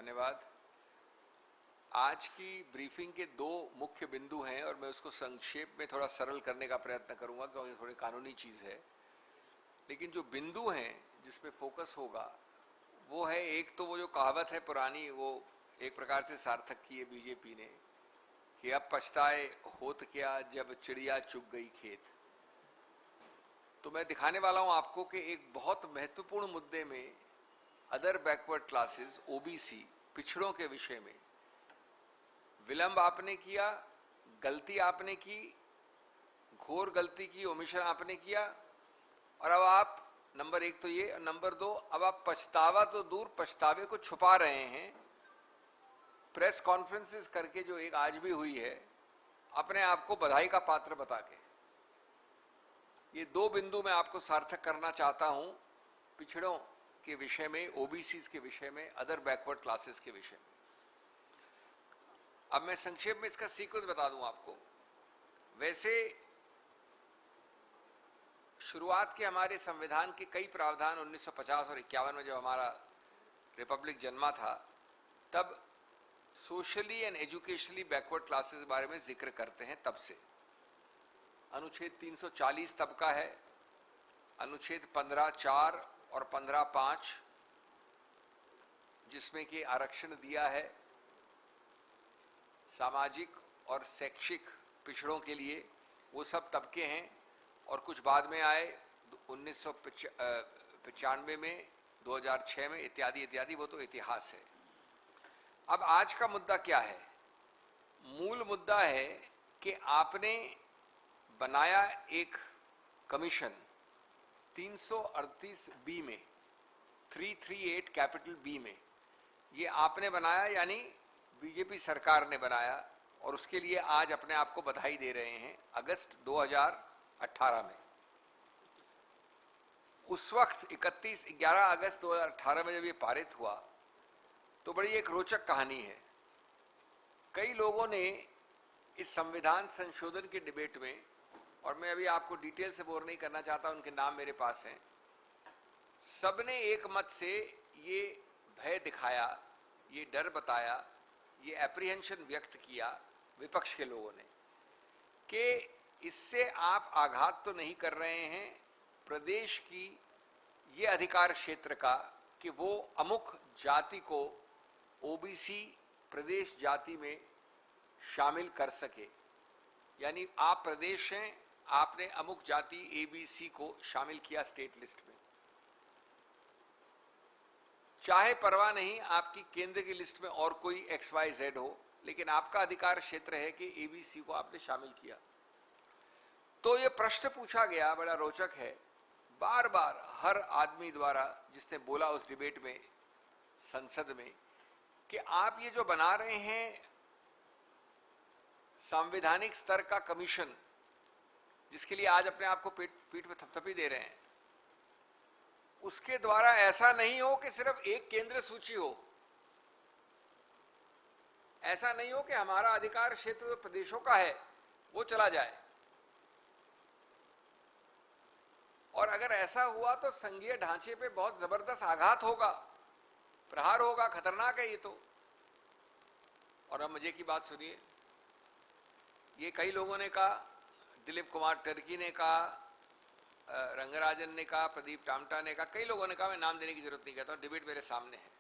धन्यवाद। आज की ब्रीफिंग के दो मुख्य बिंदु हैं और मैं उसको संक्षेप में थोड़ा सरल करने का प्रयत्न करूंगा क्योंकि थोड़ी कानूनी चीज़ है। लेकिन जो बिंदु हैं जिस पे फोकस होगा वो है, एक तो वो जो कहावत है पुरानी, वो एक प्रकार से सार्थक की है बीजेपी ने कि अब पछताए होत क्या जब चिड़िया चुग गई खेत। तो मैं दिखाने वाला हूं आपको कि एक बहुत महत्वपूर्ण मुद्दे में अदर बैकवर्ड क्लासेस, ओबीसी, पिछड़ों के विषय में विलंब आपने किया, गलती आपने की, घोर गलती की, ओमिशन आपने किया, और अब आप नंबर एक तो ये, नंबर दो, अब आप पछतावा तो दूर पछतावे को छुपा रहे हैं प्रेस कॉन्फ्रेंसेस करके, जो एक आज भी हुई है, अपने आप को बधाई का पात्र बता के। ये दो बिंदु मैं आपको सार्थक करना चाहता हूं पिछड़ों के विषय में, ओबीसीज के विषय में, अदर बैकवर्ड क्लासेस के विषय में। अब मैं संक्षेप में इसका सीक्वेंस बता दूं आपको। वैसे शुरुआत के हमारे संविधान के कई प्रावधान 1950 और 51 में जब हमारा रिपब्लिक जन्मा था, तब socially and educationally backward classes बारे में जिक्र करते हैं। तब से अनुच्छेद 340 तब का है, अनुच्छेद 15(4) और 15(5) जिसमें कि आरक्षण दिया है सामाजिक और शैक्षिक पिछड़ों के लिए, वो सब तबके हैं। और कुछ बाद में आए 1995 में, 2006 में, इत्यादि इत्यादि, वो तो इतिहास है। अब आज का मुद्दा क्या है? मूल मुद्दा है कि आपने बनाया एक कमीशन 338B में, 338 कैपिटल बी में, ये आपने बनाया, यानी बीजेपी सरकार ने बनाया, और उसके लिए आज अपने आप को बधाई दे रहे हैं। अगस्त 2018 में, उस वक्त 11 अगस्त 2018 में जब ये पारित हुआ तो बड़ी एक रोचक कहानी है। कई लोगों ने इस संविधान संशोधन के डिबेट में, और मैं अभी आपको डिटेल से बोर नहीं करना चाहता, उनके नाम मेरे पास हैं, सबने एक मत से ये भय दिखाया, ये डर बताया, ये एप्रीहेंशन व्यक्त किया विपक्ष के लोगों ने कि इससे आप आघात तो नहीं कर रहे हैं प्रदेश की ये अधिकार क्षेत्र का कि वो अमुक जाति को ओबीसी प्रदेश जाति में शामिल कर सके। यानी आप प्रदेश हैं, आपने अमुक जाति एबीसी को शामिल किया स्टेट लिस्ट में, चाहे परवाह नहीं आपकी केंद्र की लिस्ट में और कोई XYZ हो, लेकिन आपका अधिकार क्षेत्र है कि एबीसी को आपने शामिल किया। तो ये प्रश्न पूछा गया, बड़ा रोचक है, बार बार हर आदमी द्वारा जिसने बोला उस डिबेट में संसद में, कि आप ये जो बना रहे हैं संवैधानिक स्तर का कमीशन, जिसके लिए आज अपने आप को पीठ पे थपथपी दे रहे हैं, उसके द्वारा ऐसा नहीं हो कि सिर्फ एक केंद्र सूची हो, ऐसा नहीं हो कि हमारा अधिकार क्षेत्र जो प्रदेशों का है वो चला जाए। और अगर ऐसा हुआ तो संघीय ढांचे पे बहुत जबरदस्त आघात होगा, प्रहार होगा, खतरनाक है ये तो। और अब मजे की बात सुनिए, ये कई लोगों ने कहा, दिलीप कुमार टर्की ने कहा, रंगराजन ने कहा, प्रदीप टामटा ने कहा, कई लोगों ने कहा, मैं नाम देने की जरूरत नहीं कहता हूं, डिबेट मेरे सामने है।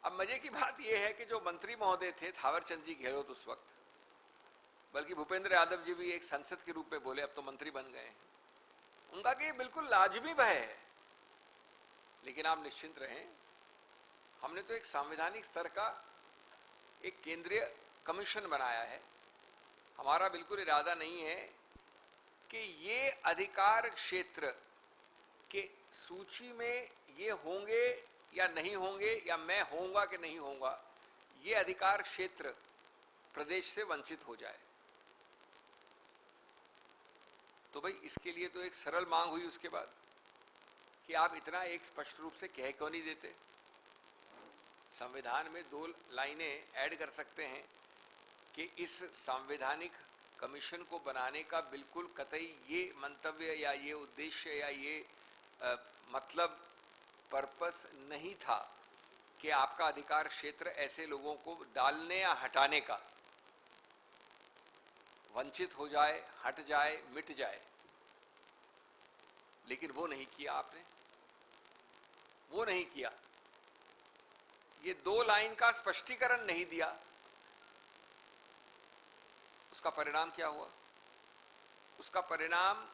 अब मजे की बात यह है कि जो मंत्री महोदय थे, थावरचंद जी गहलोत उस वक्त, बल्कि भूपेंद्र यादव जी भी एक सांसद के रूप में बोले, अब तो मंत्री बन गए हैं, उनका कि बिल्कुल लाजमी भय है, लेकिन आप निश्चिंत रहें, हमने तो एक संवैधानिक स्तर का एक केंद्रीय कमीशन बनाया है। हमारा बिल्कुल इरादा नहीं है कि ये अधिकार क्षेत्र के सूची में ये होंगे या नहीं होंगे, या मैं होऊंगा कि नहीं होऊंगा, ये अधिकार क्षेत्र प्रदेश से वंचित हो जाए। तो भाई इसके लिए तो एक सरल मांग हुई उसके बाद कि आप इतना एक स्पष्ट रूप से कह क्यों नहीं देते? संविधान में 2 लाइनें ऐड कर सकते हैं कि इस संवैधानिक कमीशन को बनाने का बिल्कुल कतई ये मंतव्य या ये उद्देश्य या ये मतलब पर्पस नहीं था कि आपका अधिकार क्षेत्र ऐसे लोगों को डालने या हटाने का, वंचित हो जाए, हट जाए, मिट जाए, लेकिन वो नहीं किया आपने, वो नहीं किया। ये 2 लाइन का स्पष्टीकरण नहीं दिया। उसका परिणाम क्या हुआ? उसका परिणाम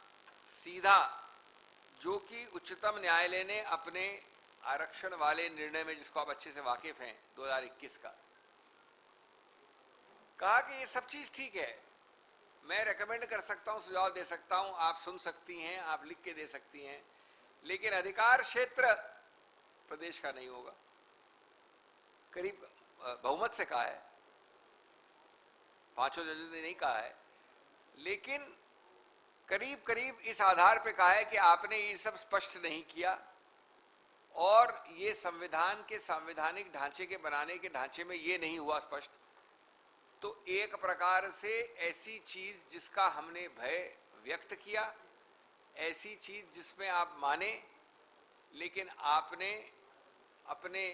सीधा, जो कि उच्चतम न्यायालय ने अपने आरक्षण वाले निर्णय में, जिसको आप अच्छे से वाकिफ हैं, 2021 का, कहा कि ये सब चीज ठीक है, मैं रेकमेंड कर सकता हूं, सुझाव दे सकता हूं, आप सुन सकती हैं, आप लिख के दे सकती हैं, लेकिन अधिकार क्षेत्र प्रदेश का नहीं होगा। करीब बहुमत से कहा है, 5 जजों ने नहीं कहा है, लेकिन करीब करीब इस आधार पे कहा है कि आपने ये सब स्पष्ट नहीं किया और ये संविधान के संवैधानिक ढांचे के बनाने के ढांचे में ये नहीं हुआ स्पष्ट। तो एक प्रकार से ऐसी चीज जिसका हमने भय व्यक्त किया, ऐसी चीज जिसमें आप माने, लेकिन आपने अपने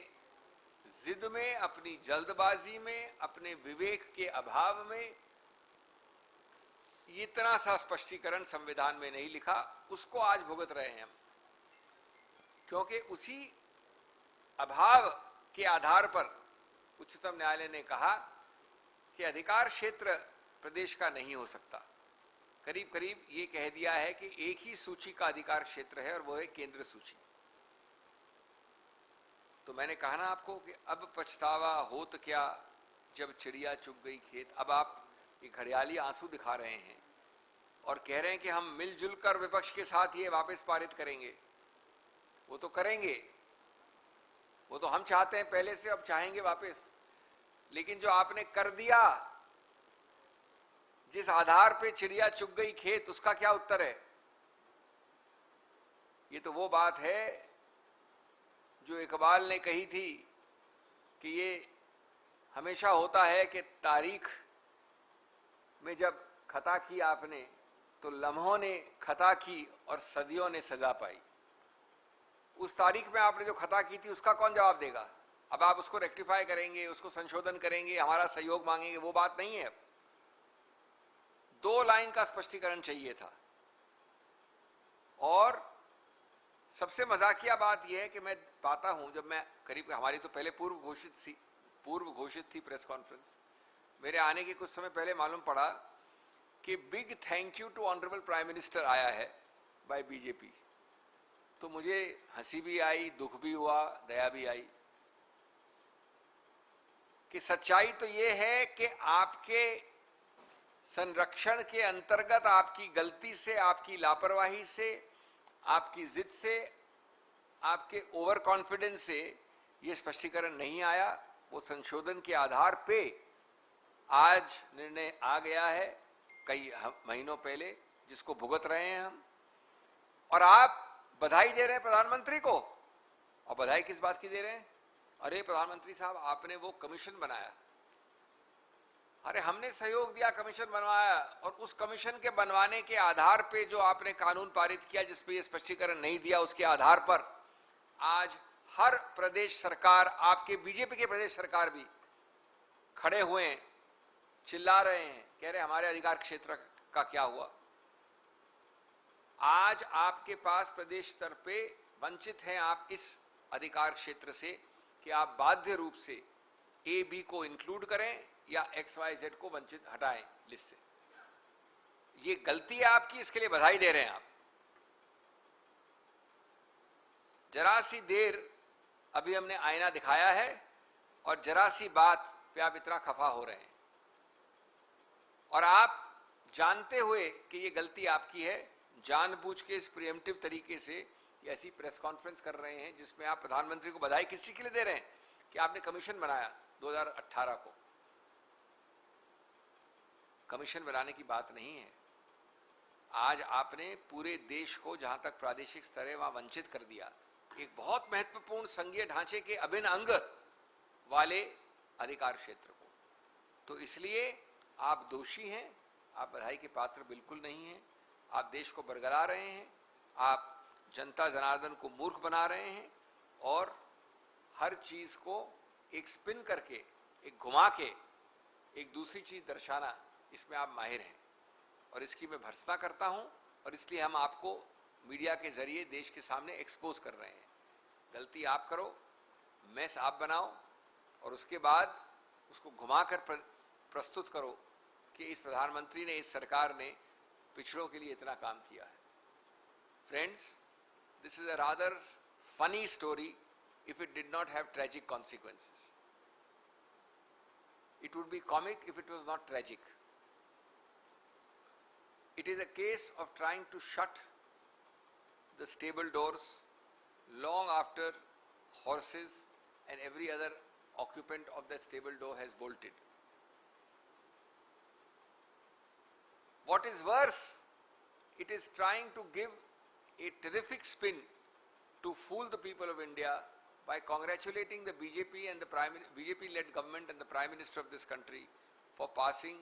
जिद में, अपनी जल्दबाजी में, अपने विवेक के अभाव में इतना सा स्पष्टीकरण संविधान में नहीं लिखा, उसको आज भुगत रहे हैं हम। क्योंकि उसी अभाव के आधार पर उच्चतम न्यायालय ने कहा कि अधिकार क्षेत्र प्रदेश का नहीं हो सकता। करीब करीब ये कह दिया है कि एक ही सूची का अधिकार क्षेत्र है और वो है केंद्र सूची। तो मैंने कहा ना आपको कि अब पछतावा होत क्या जब चिड़िया चुग गई खेत। अब आप ये घड़ियाली आंसू दिखा रहे हैं और कह रहे हैं कि हम मिलजुल कर विपक्ष के साथ ये वापस पारित करेंगे। वो तो करेंगे, वो तो हम चाहते हैं पहले से, अब चाहेंगे वापस। लेकिन जो आपने कर दिया, जिस आधार पे चिड़िया चुग गई खेत, उसका क्या उत्तर है? ये तो वो बात है जो इकबाल ने कही थी कि ये हमेशा होता है कि तारीख में जब खता की आपने, तो लम्हों ने खता की और सदियों ने सजा पाई। उस तारीख में आपने जो खता की थी उसका कौन जवाब देगा? अब आप उसको रेक्टिफाई करेंगे, उसको संशोधन करेंगे, हमारा सहयोग मांगेंगे, वो बात नहीं है। अब 2 लाइन का स्पष्टीकरण चाहिए था। और सबसे मजाकिया बात यह है कि मैं पाता हूं, जब मैं करीब, हमारी तो पहले पूर्व घोषित थी प्रेस कॉन्फ्रेंस, मेरे आने के कुछ समय पहले मालूम पड़ा कि big thank you to honourable prime minister आया है बाय बीजेपी। तो मुझे हंसी भी आई, दुख भी हुआ, दया भी आई कि सच्चाई तो ये है कि आपके संरक्षण के अंतर्गत, आपकी गलती से, आपकी लापरवाही से, आपकी जिद से, आपके ओवर कॉन्फिडेंस से ये स्पष्टीकरण नहीं आया। वो संशोधन के आधार पे आज निर्णय आ गया है कई महीनों पहले, जिसको भुगत रहे हैं हम। और आप बधाई दे रहे हैं प्रधानमंत्री को, और बधाई किस बात की दे रहे हैं? अरे प्रधानमंत्री साहब, आपने वो कमीशन बनाया। अरे हमने सहयोग दिया, कमीशन बनवाया, और उस कमीशन के बनवाने के आधार पे जो आपने कानून पारित किया, जिसपे ये स्पष्टीकरण नहीं दिया, उसके आधार पर आज हर प्रदेश सरकार, आपके बीजेपी के प्रदेश सरकार भी खड़े हुए हैं, चिल्ला रहे हैं, कह रहे हमारे अधिकार क्षेत्र का क्या हुआ। आज आपके पास प्रदेश स्तर पे वंचित हैं आप इस अधिकार क्षेत्र से कि आप बाध्य रूप से ए बी को इंक्लूड करें या एक्स वाई जेड को वंचित हटाएं लिस्ट से। ये गलती है आपकी, इसके लिए बधाई दे रहे हैं आप। जरा सी देर अभी हमने आईना दिखाया है और जरा सी बात पे आप इतना खफा हो रहे हैं, और आप जानते हुए कि ये गलती आपकी है, जानबूझ के इस प्रिएम्प्टिव तरीके से ऐसी प्रेस कॉन्फ्रेंस कर रहे हैं जिसमें आप प्रधानमंत्री को बधाई किसी के लिए दे रहे हैं कि आपने कमीशन बनाया 2018 को। कमीशन बनाने की बात नहीं है। आज आपने पूरे देश को, जहां तक प्रादेशिक स्तर है, वहां वंचित कर दिया एक बहुत महत्वपूर्ण संघीय ढांचे के अभिन्न अंग वाले अधिकार क्षेत्र को। तो इसलिए आप दोषी हैं, आप बधाई के पात्र बिल्कुल नहीं हैं। आप देश को बरगला रहे हैं, आप जनता जनार्दन को मूर्ख बना रहे हैं, और हर चीज को एक स्पिन करके, एक घुमा के एक दूसरी चीज दर्शाना, इसमें आप माहिर हैं और इसकी मैं भर्त्सना करता हूं और इसलिए हम आपको मीडिया के जरिए देश के सामने एक्सपोज कर रहे हैं। गलती आप करो, मैस आप बनाओ और उसके बाद उसको घुमाकर प्रस्तुत करो कि इस प्रधानमंत्री ने, इस सरकार ने पिछड़ों के लिए इतना काम किया है। Friends, this is a rather funny story if it did not have tragic consequences. It would be comic if it was not tragic. It is a case of trying to shut the stable doors long after horses and every other occupant of that stable door has bolted. What is worse, it is trying to give a terrific spin to fool the people of India by congratulating the BJP and the BJP-led government and the Prime Minister of this country for passing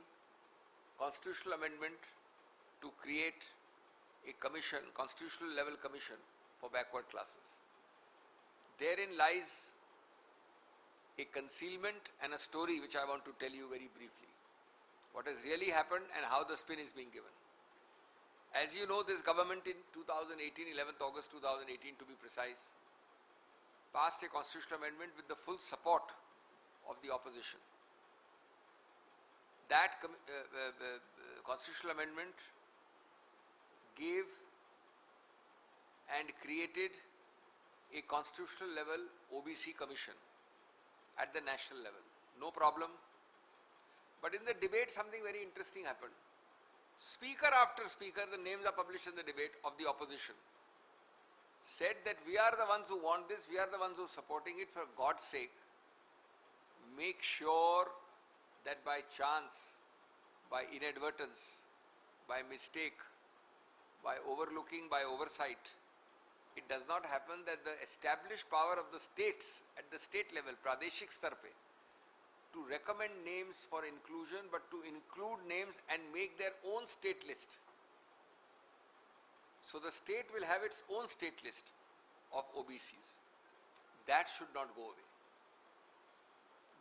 constitutional amendment to create a commission, constitutional level commission for backward classes. Therein lies a concealment and a story which I want to tell you very briefly. What has really happened and how the spin is being given. As you know, this government in 2018, 11th August 2018 to be precise, passed a constitutional amendment with the full support of the opposition. That constitutional amendment gave and created a constitutional level OBC commission at the national level. No problem. But in the debate, something very interesting happened. Speaker after speaker, the names are published in the debate, of the opposition, said that we are the ones who want this, we are the ones who are supporting it. For God's sake, make sure that by chance, by inadvertence, by mistake, by overlooking, by oversight, it does not happen that the established power of the states at the state level, Pradeshik star pe, to recommend names for inclusion, but to include names and make their own state list. So the state will have its own state list of OBCs. That should not go away.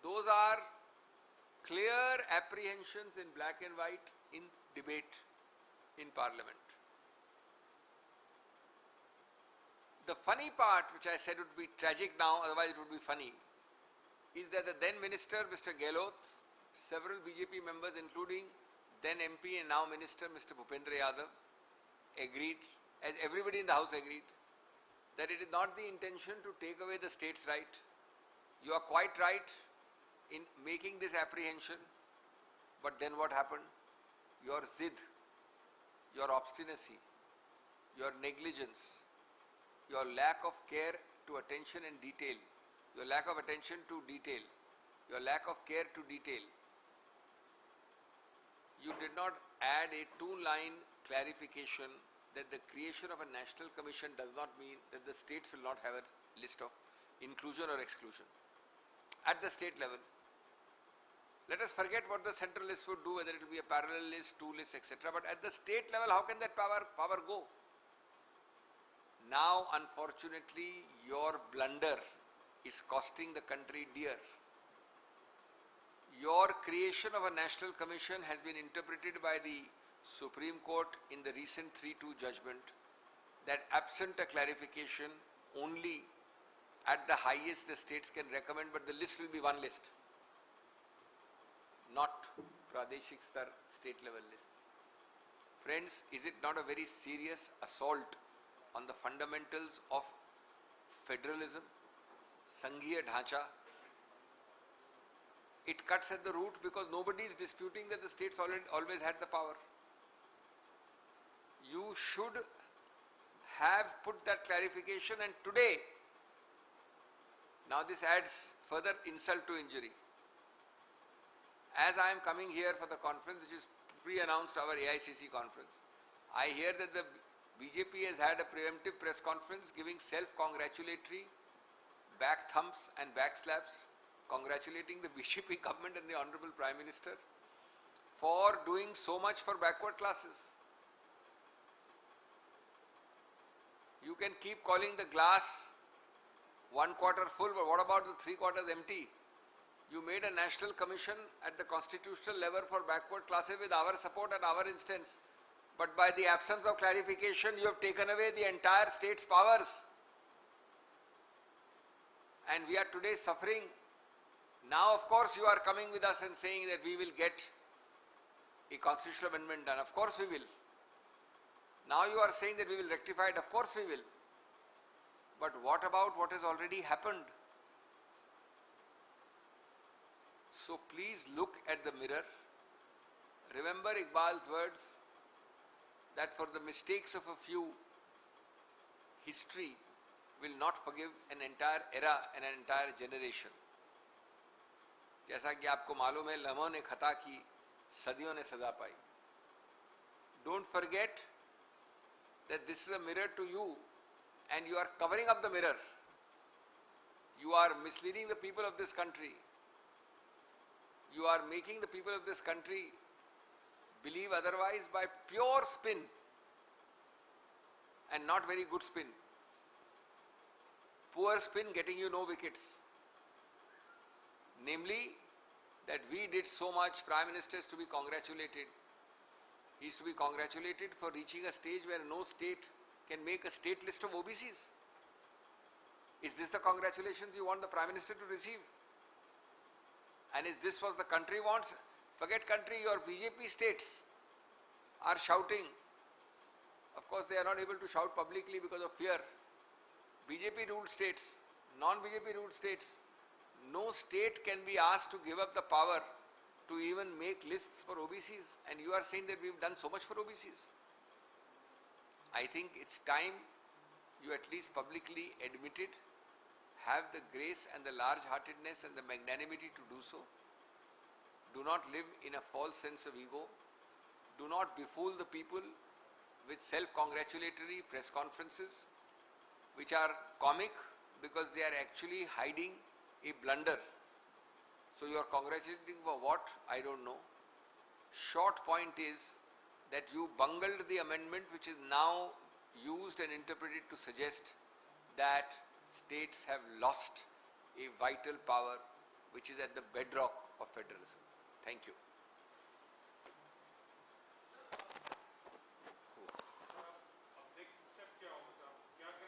Those are clear apprehensions in black and white in debate in Parliament. The funny part, which I said would be tragic now, otherwise it would be funny, is that the then Minister, Mr. Gehlot, several BJP members, including then MP and now Minister, Mr. Bhupendra Yadav, agreed, as everybody in the House agreed, that it is not the intention to take away the state's right. You are quite right in making this apprehension, but then what happened? Your zid, your obstinacy, your negligence, your lack of care to attention and detail, your lack of attention to detail, your lack of care to detail. You did not add a two-line clarification that the creation of a national commission does not mean that the states will not have a list of inclusion or exclusion. At the state level, let us forget what the central list would do, whether it will be a parallel list, two lists, etc. But at the state level, how can that power go? Now, unfortunately, your blunder is costing the country dear. Your creation of a national commission has been interpreted by the Supreme Court in the recent 3-2 judgment that absent a clarification, only at the highest the states can recommend, but the list will be one list, not Pradeshik star state level lists. Friends, is it not a very serious assault on the fundamentals of federalism, Sanghiya Dhacha? It cuts at the root because nobody is disputing that the states always had the power. You should have put that clarification, and today, now this adds further insult to injury. As I am coming here for the conference, which is pre-announced our AICC conference, I hear that the BJP has had a preemptive press conference giving self-congratulatory back thumps and back slaps, congratulating the BJP government and the Honorable Prime Minister for doing so much for backward classes. You can keep calling the glass one quarter full, but what about the 3 quarters empty? You made a national commission at the constitutional level for backward classes with our support and our instance. But by the absence of clarification, you have taken away the entire state's powers. And we are today suffering. Now, of course, you are coming with us and saying that we will get a constitutional amendment done. Of course we will. Now you are saying that we will rectify it. Of course we will. But what about what has already happened? So please look at the mirror. Remember Iqbal's words that for the mistakes of a few, history will not forgive an entire era and an entire generation. जैसा कि आपको मालूम है, लम्हों ने खता की, सदियों ने सजा पाई. Don't forget that this is a mirror to you and you are covering up the mirror. You are misleading the people of this country. You are making the people of this country believe otherwise by pure spin and not very good spin. Poor spin getting you no wickets. Namely, that we did so much, Prime Minister is to be congratulated. He is to be congratulated for reaching a stage where no state can make a state list of OBCs. Is this the congratulations you want the Prime Minister to receive? And is this what the country wants? Forget country, your BJP states are shouting. Of course, they are not able to shout publicly because of fear. BJP ruled states, non-BJP ruled states, no state can be asked to give up the power to even make lists for OBCs, and you are saying that we've done so much for OBCs. I think it's time you at least publicly admit it, have the grace and the large-heartedness and the magnanimity to do so. Do not live in a false sense of ego. Do not befool the people with self-congratulatory press conferences, which are comic because they are actually hiding a blunder. So you are congratulating for what? I don't know. Short point is that you bungled the amendment which is now used and interpreted to suggest that states have lost a vital power which is at the bedrock of federalism. Thank you.